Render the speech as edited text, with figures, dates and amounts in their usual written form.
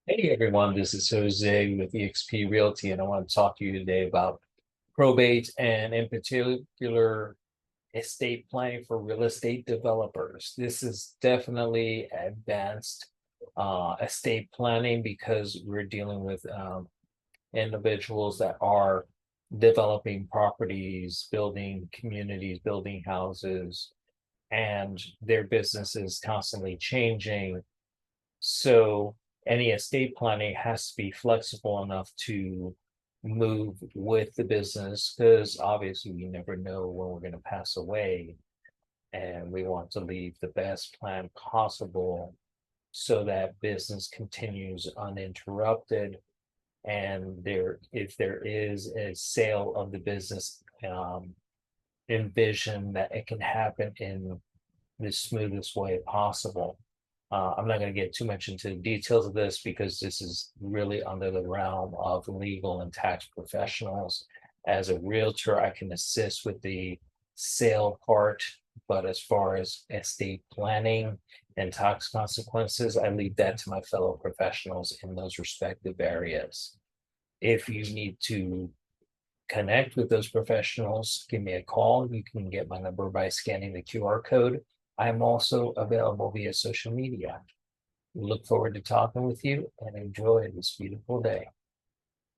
Hey everyone, this is Jose with eXp Realty, and I want to talk to you today about probate and, in particular, estate planning for real estate developers. This is definitely advanced estate planning because we're dealing with individuals that are developing properties, building communities, building houses, and their business is constantly changing. So any estate planning has to be flexible enough to move with the business because obviously we never know when we're going to pass away. And we want to leave the best plan possible so that business continues uninterrupted. And if there is a sale of the business, envision that it can happen in the smoothest way possible. I'm not going to get too much into the details of this because this is really under the realm of legal and tax professionals. As a realtor, I can assist with the sale part, but as far as estate planning and tax consequences, I leave that to my fellow professionals in those respective areas. If you need to connect with those professionals, give me a call. You can get my number by scanning the QR code. I'm also available via social media. Look forward to talking with you and enjoy this beautiful day.